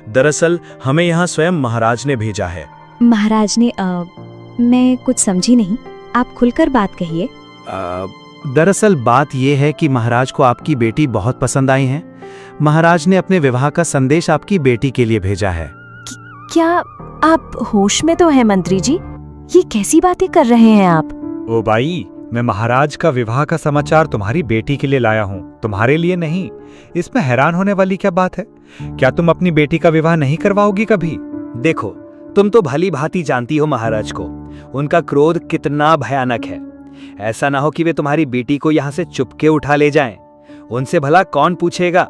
दरअसल हमें यहाँ स्वयं महाराज ने भेजा है। महाराज ने मैं कुछ समझी नहीं, आप खुलकर बात कहिए। दरअसल बात यह है कि महाराज को आपकी बेटी बहुत पसंद आई है। महाराज ने अपने विवाह का संदेश आपकी बेटी के लिए भेजा है। क्या आप होश में तो हैं मंत्री जी? ये कैसी बातें कर रहे हैं आप? ओ भाई, मैं महाराज का विवाह का समाचार तुम्हारी बेटी के लिए लाया हूँ, तुम्हारे लिए नहीं। इसमें हैरान होने वाली क्या बात है? क्या तुम अपनी बेटी का विवाह नहीं करवाओगी कभी? देखो, तुम तो भली भांति जानती हो महाराज को, उनका क्रोध कितना भयानक है। ऐसा ना हो कि वे तुम्हारी बेटी को यहाँ से चुपके उठा ले जाएं। उनसे भला कौन पूछेगा?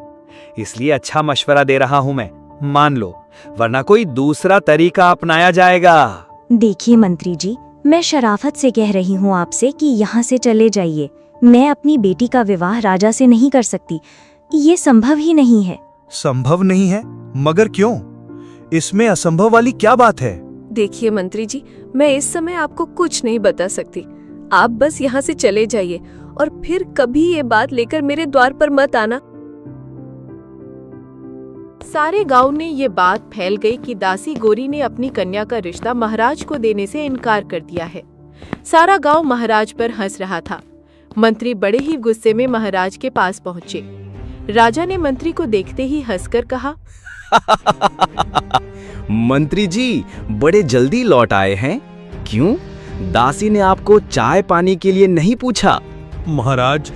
इसलिए अच्छा मशवरा दे रहा हूं मैं, मान लो, वरना कोई दूसरा तरीका अपनाया जाएगा। देखिए मंत्री जी, मैं शराफत से कह रही हूँ आपसे कि यहाँ से चले जाइए। मैं अपनी बेटी का विवाह राजा से नहीं कर सकती, ये संभव ही नहीं है। संभव नहीं है? मगर क्यों? इसमें असंभव वाली क्या बात है? देखिए मंत्री जी, मैं इस समय आपको कुछ नहीं बता सकती। आप बस यहाँ से चले जाइए और फिर कभी ये बात लेकर मेरे द्वार पर मत आना। सारे गांव में ये बात फैल गई कि दासी गोरी ने अपनी कन्या का रिश्ता महाराज को देने से इनकार कर दिया है। सारा गांव महाराज पर हंस रहा था। मंत्री बड़े ही गुस्से में महाराज के पास पहुंचे। राजा ने मंत्री को देखते ही हंसकर कहा, मंत्री जी बड़े जल्दी लौट आए हैं। क्यों? दासी ने आपको चाय पानी के लिए नहीं पूछा? महाराज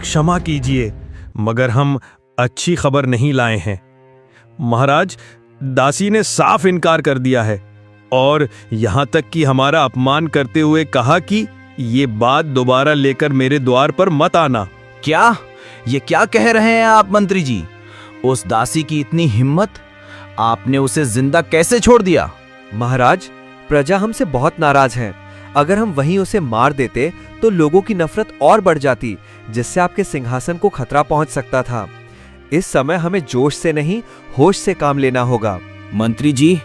क्षमा कीजिए, मगर हम अच्छी खबर नहीं लाए हैं। महाराज, दासी ने साफ इनकार कर दिया है और यहाँ तक कि हमारा अपमान करते हुए कहा कि ये बात दोबारा लेकर मेरे द्वार पर मत आना। क्या? ये क्या कह रहे हैं आप मंत्री जी? उस दासी की इतनी हिम्मत! आपने उसे जिंदा कैसे छोड़ दिया? महाराज, प्रजा हमसे बहुत नाराज है। अगर हम वहीं उसे मार देते तो लोगों की नफरत और बढ़ जाती, जिससे आपके सिंहासन को खतरा पहुंच सकता था। इस समय हमें जोश से नहीं, होश से काम लेना होगा। मंत्री जी,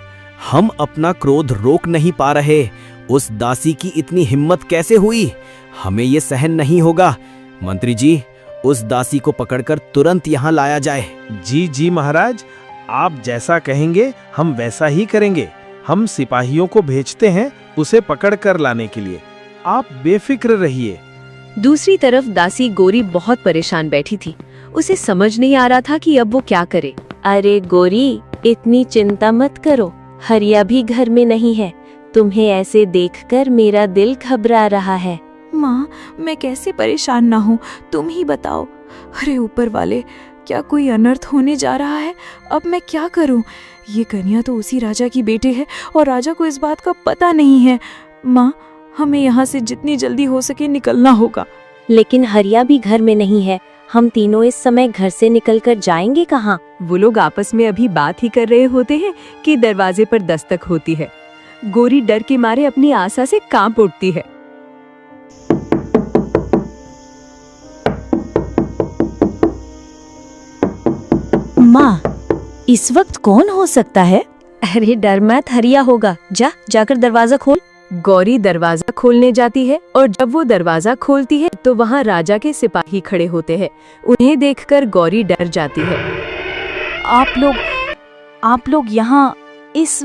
हम अपना क्रोध रोक नहीं पा रहे। उस दासी की इतनी हिम्मत कैसे हुई? हमें ये सहन नहीं होगा। मंत्री जी, उस दासी को पकड़कर तुरंत यहाँ लाया जाए। जी जी महाराज, आप जैसा कहेंगे हम वैसा ही करेंगे। हम सिपाहियों को भेजते हैं उसे पकड़ कर लाने के लिए, आप बेफिक्र रहिए। दूसरी तरफ दासी गोरी बहुत परेशान बैठी थी। उसे समझ नहीं आ रहा था कि अब वो क्या करे। अरे गोरी, इतनी चिंता मत करो, हरिया भी घर में नहीं है। तुम्हें ऐसे देखकर मेरा दिल घबरा रहा है। माँ, मैं कैसे परेशान ना हूँ, तुम ही बताओ। अरे ऊपर वाले, क्या कोई अनर्थ होने जा रहा है? अब मैं क्या करूँ? ये कन्या तो उसी राजा की बेटी है और राजा को इस बात का पता नहीं है। माँ, हमें यहाँ से जितनी जल्दी हो सके निकलना होगा। लेकिन हरिया भी घर में नहीं है, हम तीनों इस समय घर से निकलकर जाएंगे कहाँ? वो लोग आपस में अभी बात ही कर रहे होते हैं कि दरवाजे पर दस्तक होती है। गोरी डर के मारे अपनी आशा से कांप उठती है। माँ, इस वक्त कौन हो सकता है? अरे डर मत, हरिया होगा। जाकर दरवाजा खोल। गौरी दरवाजा खोलने जाती है और जब वो दरवाजा खोलती है तो वहाँ राजा के सिपाही खड़े होते हैं। उन्हें देखकर गौरी डर जाती है। आप लोग यहाँ इस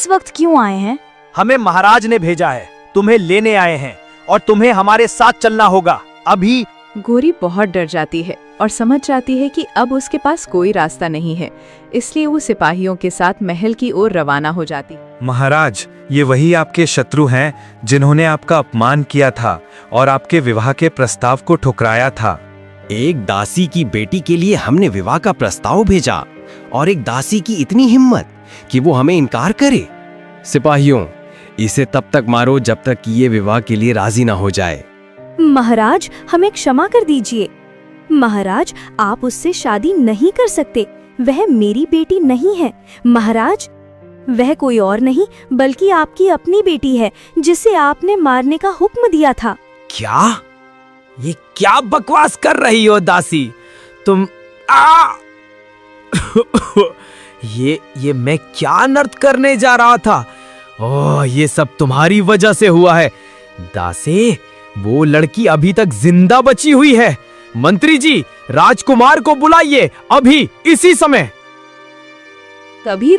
वक्त क्यों आए हैं? हमें महाराज ने भेजा है, तुम्हें लेने आए हैं और तुम्हें हमारे साथ चलना होगा अभी। गोरी बहुत डर जाती है और समझ जाती है कि अब उसके पास कोई रास्ता नहीं है, इसलिए वो सिपाहियों के साथ महल की ओर रवाना हो जाती। महाराज, ये वही आपके शत्रु हैं जिन्होंने आपका अपमान किया था और आपके विवाह के प्रस्ताव को ठुकराया था। एक दासी की बेटी के लिए हमने विवाह का प्रस्ताव भेजा और एक दासी की इतनी हिम्मत कि वो हमें इनकार करे। सिपाहियों, इसे तब तक मारो जब तक कि ये विवाह के लिए राजी ना हो जाए। महाराज, हमें क्षमा कर दीजिए। महाराज, आप उससे शादी नहीं कर सकते, वह मेरी बेटी नहीं है। महाराज, वह कोई और नहीं बल्कि आपकी अपनी बेटी है, जिसे आपने मारने का हुक्म दिया था। क्या? ये क्या बकवास कर रही हो दासी तुम? ये मैं क्या अनर्थ करने जा रहा था? ओह, ये सब तुम्हारी वजह से हुआ है। दासी, वो लड़की अभी तक जिंदा बची हुई है। मंत्री जी, राजकुमार को बुलाइए अभी, इसी समय। तभी